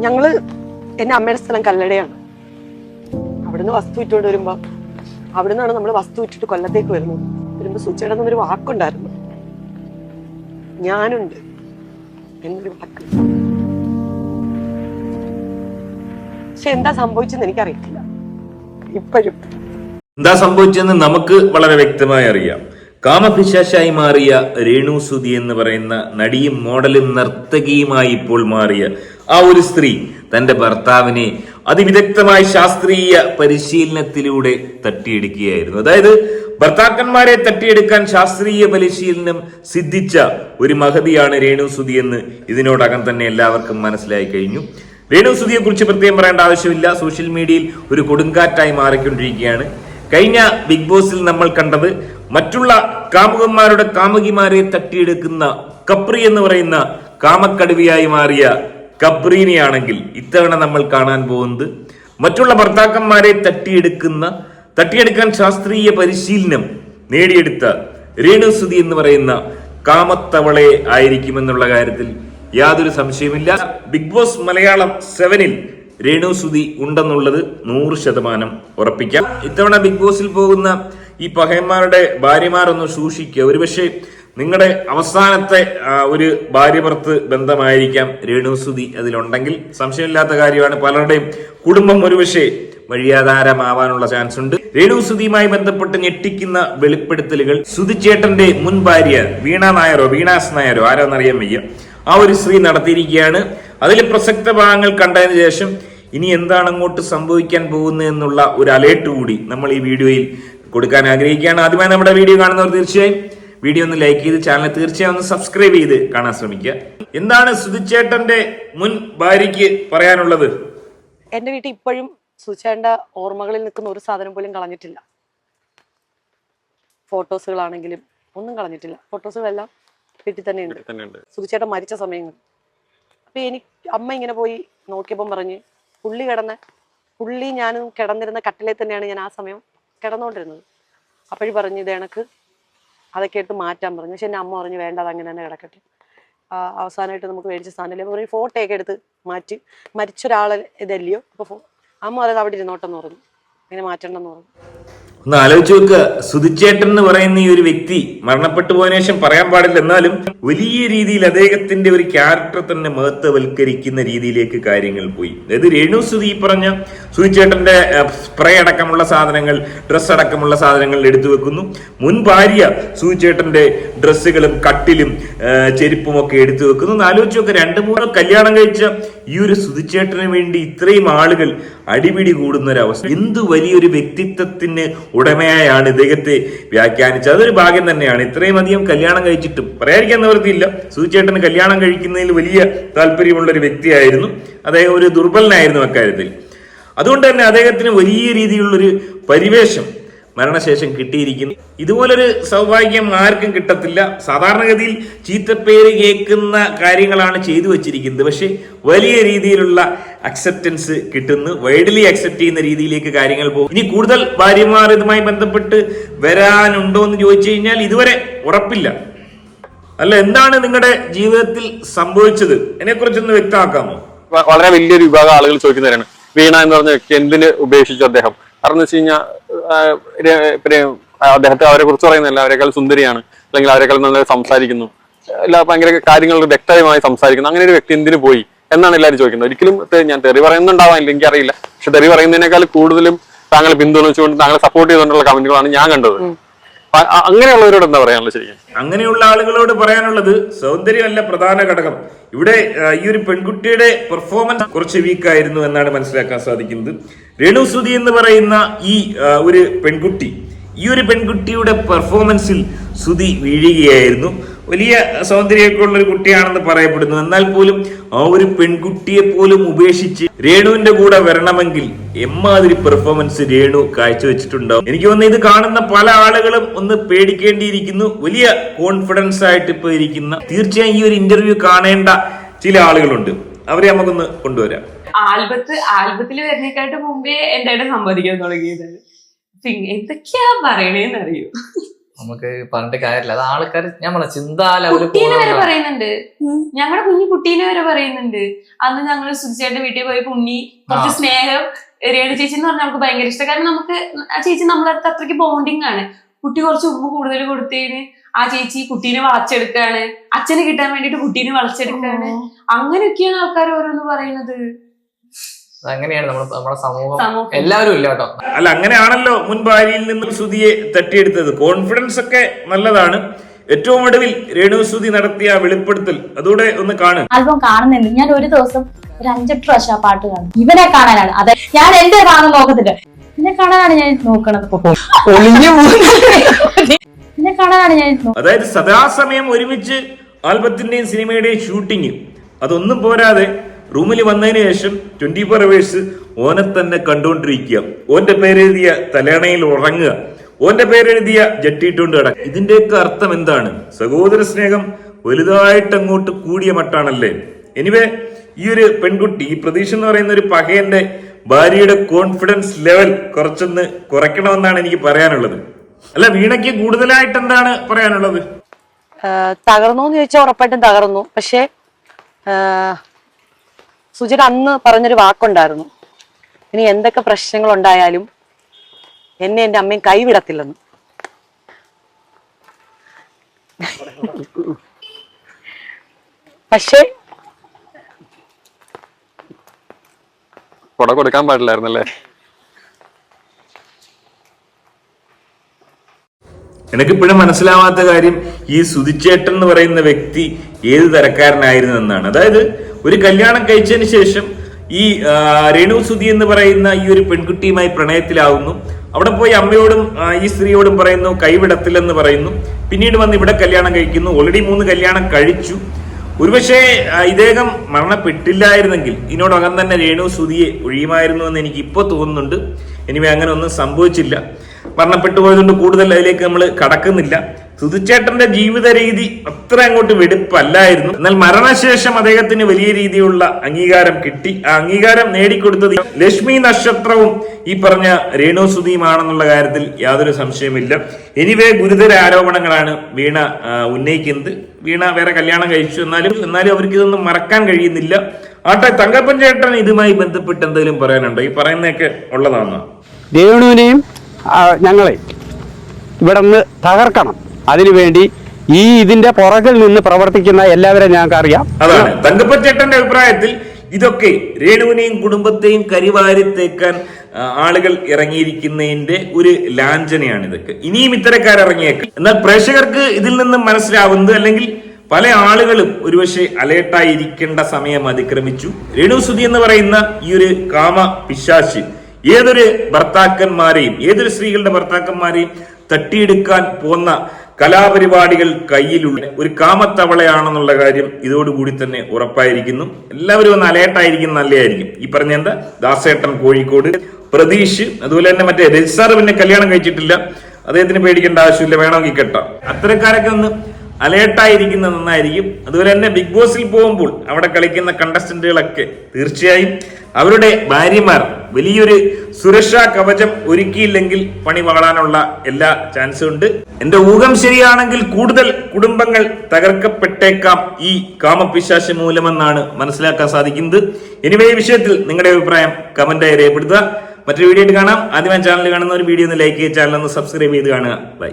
ഞങ്ങള് എന്റെ അമ്മയുടെ സ്ഥലം കല്ലടയാണ്. അവിടുന്ന് വസ്തു വിറ്റുകൊണ്ട് വരുമ്പോ അവിടുന്നാണ് നമ്മൾ വസ്തു വിറ്റിട്ട് കൊല്ലത്തേക്ക് വരുന്നത്. വരുമ്പോ സുചേട്ടൻ എന്നൊരു വാക്കുണ്ടായിരുന്നു, ഞാനുണ്ട് എന്നൊരു വാക്ക്. പക്ഷെ എന്താ സംഭവിച്ചെന്ന് എനിക്കറിയത്തില്ല ഇപ്പോഴും. എന്താ സംഭവിച്ചെന്ന് നമുക്ക് വളരെ വ്യക്തമായി അറിയാം. കാമപിശാശായി മാറിയ രേണു സുധി എന്ന് പറയുന്ന നടിയും മോഡലും നർത്തകിയുമായി ഇപ്പോൾ മാറിയ ആ ഒരു സ്ത്രീ തന്റെ ഭർത്താവിനെ അതിവിദഗ്ധമായ ശാസ്ത്രീയ പരിശീലനത്തിലൂടെ തട്ടിയെടുക്കുകയായിരുന്നു. അതായത് ഭർത്താക്കന്മാരെ തട്ടിയെടുക്കാൻ ശാസ്ത്രീയ പരിശീലനം സിദ്ധിച്ച ഒരു മഹതിയാണ് രേണു സുധി എന്ന് ഇതിനോടകം തന്നെ എല്ലാവർക്കും മനസ്സിലായി കഴിഞ്ഞു. രേണു സുധിയെ കുറിച്ച് പ്രത്യേകം പറയേണ്ട ആവശ്യമില്ല. സോഷ്യൽ മീഡിയയിൽ ഒരു കൊടുങ്കാറ്റായി മാറിക്കൊണ്ടിരിക്കുകയാണ്. കഴിഞ്ഞ ബിഗ് ബോസിൽ നമ്മൾ കണ്ടത് മറ്റുള്ള കാമുകന്മാരുടെ കാമുകിമാരെ തട്ടിയെടുക്കുന്ന കപ്രി എന്ന് പറയുന്ന കാമക്കടുവിയായി മാറിയ കപ്രീനെയാണെങ്കിൽ ഇത്തവണ നമ്മൾ കാണാൻ പോകുന്നത് മറ്റുള്ള ഭർത്താക്കന്മാരെ തട്ടിയെടുക്കാൻ ശാസ്ത്രീയ പരിശീലനം നേടിയെടുത്ത രേണു സുധി എന്ന് പറയുന്ന കാമത്തവളെ ആയിരിക്കുമെന്നുള്ള കാര്യത്തിൽ യാതൊരു സംശയമില്ല. ബിഗ് ബോസ് മലയാളം 7-ൽ രേണു സുധി ഉണ്ടെന്നുള്ളത് 100% ഉറപ്പിക്കാം. ഇത്തവണ ബിഗ് ബോസിൽ പോകുന്ന ഈ പഹയന്മാരുടെ ഭാര്യമാരൊന്ന് സൂക്ഷിക്കുക. ഒരുപക്ഷെ നിങ്ങളുടെ അവസാനത്തെ ഒരു ഭാര്യ ഭർത്ത് ബന്ധമായിരിക്കാം രേണു സുധി അതിലുണ്ടെങ്കിൽ. സംശയമില്ലാത്ത കാര്യമാണ്. പലരുടെയും കുടുംബം ഒരുപക്ഷെ വഴിയാധാരമാവാനുള്ള ചാൻസ് ഉണ്ട്. രേണു സുധിയുമായി ബന്ധപ്പെട്ട് ഞെട്ടിക്കുന്ന വെളിപ്പെടുത്തലുകൾ. സുധിച്ചേട്ടന്റെ മുൻ ഭാര്യ വീണാസ് നായരോ ആരോന്നറിയാൻ വയ്യ, ആ ഒരു സ്ത്രീ നടത്തിയിരിക്കുകയാണ്. അതിൽ പ്രസക്ത ഭാഗങ്ങൾ കണ്ടതിന് ശേഷം ഇനി എന്താണ് അങ്ങോട്ട് സംഭവിക്കാൻ പോകുന്നത് എന്നുള്ള ഒരു അലേർട്ട് കൂടി നമ്മൾ ഈ വീഡിയോയിൽ കൊടുക്കാൻ ആഗ്രഹിക്കുകയാണ്. ആദ്യമായി നമ്മുടെ വീഡിയോ കാണുന്നവർ തീർച്ചയായും വീഡിയോ ഒന്ന് ലൈക്ക് ചെയ്ത് ചാനൽ തീർച്ചയായും ഒന്ന് സബ്സ്ക്രൈബ് ചെയ്ത് കാണാൻ ശ്രമിക്കുക. എന്താണ് സുധിച്ചേട്ടന്റെ മുൻ ഭാര്യയ്ക്ക് പറയാനുള്ളത്? എന്റെ വീട്ടിൽ ഇപ്പോഴും സുചേട്ടന്റെ ഓർമ്മകളിൽ നിൽക്കുന്ന ഒരു സാധനം പോലും കളഞ്ഞിട്ടില്ല. ഫോട്ടോസുകളാണെങ്കിലും ഒന്നും കളഞ്ഞിട്ടില്ല. ഫോട്ടോസുകളെല്ലാം വീട്ടിൽ തന്നെ ഉണ്ട്. സുധിച്ചേട്ടൻ മരിച്ച സമയങ്ങൾ. അപ്പൊ അമ്മ ഇങ്ങനെ പോയി നോക്കിയപ്പം പറഞ്ഞ് പുള്ളി ഞാനും കിടന്നിരുന്ന കട്ടിലേ തന്നെയാണ് ഞാൻ ആ സമയം കിടന്നുകൊണ്ടിരുന്നത്. അപ്പോഴും പറഞ്ഞു ഇത് എനക്ക് അതൊക്കെ എടുത്ത് മാറ്റാൻ പറഞ്ഞു. പക്ഷെ എൻ്റെ അമ്മ പറഞ്ഞു വേണ്ട, അത് അങ്ങനെ തന്നെ കിടക്കട്ടെ, അവസാനമായിട്ട് നമുക്ക് മേടിച്ച സാധനമല്ലേ പറഞ്ഞു. ഫോട്ടോയൊക്കെ എടുത്ത് മാറ്റി മരിച്ചൊരാളെ ഇതല്ലയോ, അപ്പൊ അമ്മ പറയുന്നത് അവിടെ ഇരുന്നോട്ടെന്ന് പറഞ്ഞു, അങ്ങനെ മാറ്റണ്ടെന്ന് പറഞ്ഞു. ഒന്ന് ആലോചിച്ച് നോക്കുക. സുധിച്ചേട്ടൻ എന്ന് പറയുന്ന ഈ ഒരു വ്യക്തി മരണപ്പെട്ടു പോയതിനു ശേഷം പറയാൻ പാടില്ല, എന്നാലും വലിയ രീതിയിൽ അദ്ദേഹത്തിന്റെ ഒരു ക്യാരക്ടർ തന്നെ മഹത്വവൽക്കരിക്കുന്ന രീതിയിലേക്ക് കാര്യങ്ങൾ പോയി. അതായത് രേണു സുധി പറഞ്ഞ സുധിച്ചേട്ടന്റെ സ്പ്രേ അടക്കമുള്ള സാധനങ്ങൾ, ഡ്രസ് അടക്കമുള്ള സാധനങ്ങൾ എടുത്തു വെക്കുന്നു. മുൻ ഭാര്യ സുധിച്ചേട്ടന്റെ ഡ്രസ്സുകളും കട്ടിലും ചെരുപ്പും ഒക്കെ എടുത്തു വെക്കുന്നു. ഒന്ന് ആലോചിച്ച് നോക്കുക. 2-3 കല്യാണം കഴിച്ച ഈ ഒരു സുധിച്ചേട്ടന് വേണ്ടി ഇത്രയും ആളുകൾ അടിപിടി കൂടുന്ന ഒരവസ്ഥ. എന്ത് വലിയൊരു വ്യക്തിത്വത്തിന് ഉടമയായാണ് ഇദ്ദേഹത്തെ വ്യാഖ്യാനിച്ചത്. അതൊരു ഭാഗ്യം തന്നെയാണ്. ഇത്രയും അധികം കല്യാണം കഴിച്ചിട്ടും പറയാതിരിക്കാൻ നിവൃത്തിയില്ല. സുധിച്ചേട്ടന് കല്യാണം കഴിക്കുന്നതിൽ വലിയ താല്പര്യമുള്ള ഒരു വ്യക്തിയായിരുന്നു. അദ്ദേഹം ഒരു ദുർബലനായിരുന്നു അക്കാര്യത്തിൽ. അതുകൊണ്ട് തന്നെ അദ്ദേഹത്തിന് വലിയ രീതിയിലുള്ളൊരു പരിവേഷം മരണശേഷം കിട്ടിയിരിക്കുന്നു. ഇതുപോലൊരു സൗഭാഗ്യം ആർക്കും കിട്ടത്തില്ല. സാധാരണഗതിയിൽ ചീത്തപ്പേര് കേൾക്കുന്ന കാര്യങ്ങളാണ് ചെയ്തു വെച്ചിരിക്കുന്നത്. പക്ഷെ വലിയ രീതിയിലുള്ള അക്സെപ്റ്റൻസ് കിട്ടുന്നു. വൈഡ്ലി അക്സെപ്റ്റ് ചെയ്യുന്ന രീതിയിലേക്ക് കാര്യങ്ങൾ പോകും. ഇനി കൂടുതൽ ഭാര്യമാർ ഇതുമായി ബന്ധപ്പെട്ട് വരാനുണ്ടോ എന്ന് ചോദിച്ചു കഴിഞ്ഞാൽ ഇതുവരെ ഉറപ്പില്ല. അല്ല, എന്താണ് നിങ്ങളുടെ ജീവിതത്തിൽ സംഭവിച്ചത്? അതിനെക്കുറിച്ചൊന്ന് വ്യക്തമാക്കാമോ? വളരെ വലിയൊരു വിഭാഗം ആളുകൾ ചോദിക്കുന്നവരാണ് വീണ എന്ന് പറഞ്ഞ വ്യക്തി എന്തിന് ഉപേക്ഷിച്ചു അദ്ദേഹം. കാരണം വെച്ച് കഴിഞ്ഞാൽ അദ്ദേഹത്തെ അവരെ കുറിച്ച് പറയുന്നില്ല, അവരെക്കാൾ സുന്ദരിയാണ്, അല്ലെങ്കിൽ അവരെക്കാൾ നന്നായി സംസാരിക്കുന്നു, എല്ലാ ഭയങ്കര കാര്യങ്ങൾ വ്യക്തമായി സംസാരിക്കുന്നു. അങ്ങനെ ഒരു വ്യക്തി എന്തിനു പോയി എന്നാണ് എല്ലാവരും ചോദിക്കുന്നത്. ഒരിക്കലും ഞാൻ തെറി പറയുന്നുണ്ടാവാം, എനിക്ക് അറിയില്ല. പക്ഷെ തെറി പറയുന്നതിനേക്കാൾ കൂടുതലും താങ്കളെ പിന്തുണച്ചുകൊണ്ട് താങ്കളെ സപ്പോർട്ട് ചെയ്തുകൊണ്ടുള്ള കമന്റുകളാണ് ഞാൻ കണ്ടത്. അങ്ങനെയുള്ളവരോട് എന്താ പറയാനുള്ളത്? ശരിക്കും അങ്ങനെയുള്ള ആളുകളോട് പറയാനുള്ളത് സൗന്ദര്യമല്ല പ്രധാന ഘടകം. ഇവിടെ ഈ ഒരു പെൺകുട്ടിയുടെ പെർഫോമൻസ് കുറച്ച് വീക്കായിരുന്നു എന്നാണ് മനസ്സിലാക്കാൻ സാധിക്കുന്നത്. രേണു സുധി എന്ന് പറയുന്ന ഈ ഒരു പെൺകുട്ടിയുടെ പെർഫോമൻസിൽ സുധി വീഴുകയായിരുന്നു. വലിയ സൗന്ദര്യമൊക്കെ ഉള്ള ഒരു കുട്ടിയാണെന്ന് പറയപ്പെടുന്നു. എന്നാൽ പോലും ആ ഒരു പെൺകുട്ടിയെ പോലും ഉപേക്ഷിച്ച് രേണുവിന്റെ കൂടെ വരണമെങ്കിൽ എമ്മാതിരി പെർഫോമൻസ് രേണു കാഴ്ചവെച്ചിട്ടുണ്ടാവും. എനിക്ക് തോന്നുന്നു ഇത് കാണുന്ന പല ആളുകളും ഒന്ന് പേടിക്കേണ്ടിയിരിക്കുന്നു. വലിയ കോൺഫിഡൻസ് ആയിട്ട് ഇപ്പൊ ഇരിക്കുന്ന, തീർച്ചയായും ഈ ഒരു ഇന്റർവ്യൂ കാണേണ്ട ചില ആളുകളുണ്ട്. അവരെ നമുക്കൊന്ന് കൊണ്ടുവരാം. ആൽബത്തിൽ വരുന്നേക്കാട്ട് മുമ്പേ എന്റെ സമ്മതിക്കാൻ തുടങ്ങിയത് എന്തൊക്കെയാ പറയണേന്ന് അറിയൂ. നമുക്ക് പറഞ്ഞിട്ട് കാര്യമില്ല. അത് ആൾക്കാർ ഞാൻ പറഞ്ഞ ചിന്താ ലെവല് കുട്ടീനെ വരെ പറയുന്നുണ്ട്, ഞങ്ങളുടെ കുഞ്ഞു കുട്ടീനെ വരെ പറയുന്നുണ്ട്. അന്ന് ഞങ്ങൾ സുധിച്ചേട്ടന്റെ വീട്ടിൽ പോയപ്പോ ഉണ്ണി കുറച്ച് സ്നേഹം രേണു ചേച്ചി എന്ന് പറഞ്ഞാൽ നമുക്ക് ഭയങ്കര ഇഷ്ടം. കാരണം നമുക്ക് ആ ചേച്ചി നമ്മളെ അടുത്ത് അത്രയ്ക്ക് ബോണ്ടിങ് ആണ്. കുട്ടി കുറച്ച് ഉമ്മ കൂടുതൽ കൊടുത്തതിന് ആ ചേച്ചി കുട്ടീനെ വളച്ചെടുക്കാണ്, അച്ഛന് കിട്ടാൻ വേണ്ടിട്ട് കുട്ടീനെ വളച്ചെടുക്കാണ്. അങ്ങനെയൊക്കെയാണ് ആൾക്കാർ ഓരോന്ന് പറയുന്നത്. അങ്ങനെയാണ് നമ്മുടെ സമൂഹം എല്ലാവരും ഇല്ല കേട്ടോ. അല്ല, അങ്ങനെയാണല്ലോ മുൻ ഭാര്യയിൽ നിന്നും സുധിയെ തട്ടിയെടുത്തത്. കോൺഫിഡൻസ് ഒക്കെ നല്ലതാണ്. ഏറ്റവും ഒടുവിൽ രേണുസുതി നടത്തിയ വെളിപ്പെടുത്തൽ അതുകൂടെ ഒന്ന് കാണും. ആൽബം കാണുന്നുണ്ട്. ഞാൻ ഒരു ദിവസം ഒരു 5-8 പ്രാവശ്യം ആ പാട്ട് കാണും. ഇവനെ കാണാനാണ്. അതെ, ഞാൻ എന്റെ കാണാൻ നോക്കത്തില്ല, ഇവനെ കാണാനാണ് ഞാൻ നോക്കണത്. ഇവനെ കാണാനാണ് ഞാൻ. അതായത് സദാസമയം ഒരുമിച്ച് ആൽബത്തിന്റെയും സിനിമയുടെയും ഷൂട്ടിങ്, അതൊന്നും പോരാതെ റൂമിൽ വന്നതിന് ശേഷം 24 hours ഓനെ തന്നെ കണ്ടുകൊണ്ടിരിക്കുക, ഓന്റെ പേരെഴുതിയ തലേണയിൽ ഉറങ്ങുക, ഓന്റെ പേരെഴുതിയ ജട്ടിയിട്ടുകൊണ്ട് കിടക്കുക. ഇതിന്റെയൊക്കെ അർത്ഥം എന്താണ്? സഹോദര സ്നേഹം വലുതായിട്ട് അങ്ങോട്ട് കൂടിയ മട്ടാണല്ലേ. എനിവേ, ഈ ഒരു പെൺകുട്ടി, ഈ പ്രതീക്ഷ എന്ന് പറയുന്ന ഒരു പകയന്റെ ഭാര്യയുടെ കോൺഫിഡൻസ് ലെവൽ കുറച്ചൊന്ന് കുറയ്ക്കണമെന്നാണ് എനിക്ക് പറയാനുള്ളത്. അല്ല, വീണയ്ക്ക് കൂടുതലായിട്ട് എന്താണ് പറയാനുള്ളത്? തകർന്നു എന്ന് ചോദിച്ചാൽ ഉറപ്പായിട്ടും തകർന്നു. പക്ഷെ സുജിയുടെ അന്ന് പറഞ്ഞൊരു വാക്കുണ്ടായിരുന്നു, ഇനി എന്തൊക്കെ പ്രശ്നങ്ങൾ ഉണ്ടായാലും എന്നെ എന്റെ അമ്മയും കൈവിടത്തില്ലെന്ന്. പക്ഷെ കൊട കൊടുക്കാൻ പാടില്ലായിരുന്നല്ലേ? എനിക്കിപ്പോഴും മനസ്സിലാവാത്ത കാര്യം ഈ സുധിച്ചേട്ടൻ എന്ന് പറയുന്ന വ്യക്തി ഏത് തരക്കാരനായിരുന്നു എന്നാണ്. അതായത് ഒരു കല്യാണം കഴിച്ചതിന് ശേഷം ഈ രേണു സുധി എന്ന് പറയുന്ന ഈ ഒരു പെൺകുട്ടിയുമായി പ്രണയത്തിലാവുന്നു. അവിടെ പോയി അമ്മയോടും ഈ സ്ത്രീയോടും പറയുന്നു കൈവിടത്തില്ലെന്ന് പറയുന്നു. പിന്നീട് വന്ന് ഇവിടെ കല്യാണം കഴിക്കുന്നു. ഓൾറെഡി 3 കല്യാണം കഴിച്ചു. ഒരുപക്ഷെ ഇദ്ദേഹം മരണപ്പെട്ടില്ലായിരുന്നെങ്കിൽ ഇതിനോടകം തന്നെ രേണു സുധിയെ ഒഴിയുമായിരുന്നു എന്ന് എനിക്ക് ഇപ്പോൾ തോന്നുന്നുണ്ട്. എനിവേ, അങ്ങനെ ഒന്നും സംഭവിച്ചില്ല. മരണപ്പെട്ടു പോയതുകൊണ്ട് കൂടുതൽ അതിലേക്ക് നമ്മൾ കടക്കുന്നില്ല. സുധിച്ചേട്ടന്റെ ജീവിത രീതി അത്ര അങ്ങോട്ട് വെടുപ്പല്ലായിരുന്നു. എന്നാൽ മരണശേഷം അദ്ദേഹത്തിന് വലിയ രീതിയിലുള്ള അംഗീകാരം കിട്ടി. ആ അംഗീകാരം നേടിക്കൊടുത്തത് ലക്ഷ്മി നക്ഷത്രവും ഈ പറഞ്ഞ രേണു സുധിയുമാണെന്നുള്ള കാര്യത്തിൽ യാതൊരു സംശയമില്ല. എനിവേ, ഗുരുതര ആരോപണങ്ങളാണ് വീണ ഉന്നയിക്കുന്നത്. വീണ വേറെ കല്യാണം കഴിച്ചു, എന്നാലും അവർക്ക് ഇതൊന്നും മറക്കാൻ കഴിയുന്നില്ല. ആട്ടെ, തങ്കപ്പൻ ചേട്ടൻ ഇതുമായി ബന്ധപ്പെട്ട് എന്തെങ്കിലും പറയാനുണ്ടോ? ഈ പറയുന്നതൊക്കെ ഉള്ളതാണോ? രേണുവിനെയും ഞങ്ങളെ ഇവിടെ നിന്ന് തകർക്കണം. അതിനുവേണ്ടി ഇതിന്റെ പുറകിൽ നിന്ന് പ്രവർത്തിക്കുന്ന എല്ലാവരെയും ഞങ്ങൾക്ക് അറിയാം. അതാണ് തങ്കപ്പൻ ചേട്ടന്റെ അഭിപ്രായത്തിൽ ഇതൊക്കെ രേണുവിനെയും കുടുംബത്തെയും കരിവാരിത്തേക്കാൻ ആളുകൾ ഇറങ്ങിയിരിക്കുന്നതിന്റെ ഒരു ലാഞ്ചനയാണ് ഇതൊക്കെ. ഇനിയും ഇത്തരക്കാരിറങ്ങിയേക്കും. എന്നാൽ പ്രേക്ഷകർക്ക് ഇതിൽ നിന്നും മനസ്സിലാവുന്നത്, അല്ലെങ്കിൽ പല ആളുകളും ഒരുപക്ഷെ അലേർട്ടായിരിക്കേണ്ട സമയം അതിക്രമിച്ചു. രേണു സുധി എന്ന് പറയുന്ന ഈ ഒരു കാമ പിശാച് ഏതൊരു ഭർത്താക്കന്മാരെയും, ഏതൊരു സ്ത്രീകളുടെ ഭർത്താക്കന്മാരെയും തട്ടിയെടുക്കാൻ പോന്ന കലാപരിപാടികൾ കയ്യിലുള്ള ഒരു കാമത്തവളയാണെന്നുള്ള കാര്യം ഇതോടുകൂടി തന്നെ ഉറപ്പായിരിക്കുന്നു. എല്ലാവരും ഒന്ന് അലേർട്ടായിരിക്കും, നല്ലതായിരിക്കും. ഈ പറഞ്ഞ എന്താ, ദാസേട്ടൻ കോഴിക്കോട്, പ്രതീഷ്, അതുപോലെ തന്നെ മറ്റേ രജിസാർ പിന്നെ കല്യാണം കഴിച്ചിട്ടില്ല, അദ്ദേഹത്തിന് പേടിക്കേണ്ട ആവശ്യമില്ല, വേണമെങ്കിൽ കെട്ടാം. അത്തരക്കാരൊക്കെ ഒന്ന് അലേർട്ടായിരിക്കുന്നത് നന്നായിരിക്കും. അതുപോലെ തന്നെ ബിഗ് ബോസിൽ പോകുമ്പോൾ അവിടെ കളിക്കുന്ന കണ്ടസ്റ്റന്റുകളൊക്കെ തീർച്ചയായും അവരുടെ ഭാര്യമാർ വലിയൊരു സുരക്ഷാ കവചം ഒരുക്കിയില്ലെങ്കിൽ പണി വാളാനുള്ള എല്ലാ ചാൻസും ഉണ്ട്. എന്റെ ഊഹം ശരിയാണെങ്കിൽ കൂടുതൽ കുടുംബങ്ങൾ തകർക്കപ്പെട്ടേക്കാം ഈ കാമപിശാച് മൂലമെന്നാണ് മനസ്സിലാക്കാൻ സാധിക്കുന്നത്. എനിവേ, ഈ വിഷയത്തിൽ നിങ്ങളുടെ അഭിപ്രായം കമന്റായി രേഖപ്പെടുത്തുക. മറ്റൊരു വീഡിയോ ആയിട്ട് കാണാം. ആദ്യമായി ചാനൽ കാണുന്ന ഒരു വീഡിയോ ഒന്ന് ലൈക്ക് ചെയ്യുക, ചാനൽ ഒന്ന് സബ്സ്ക്രൈബ് ചെയ്ത് കാണുക. ബൈ.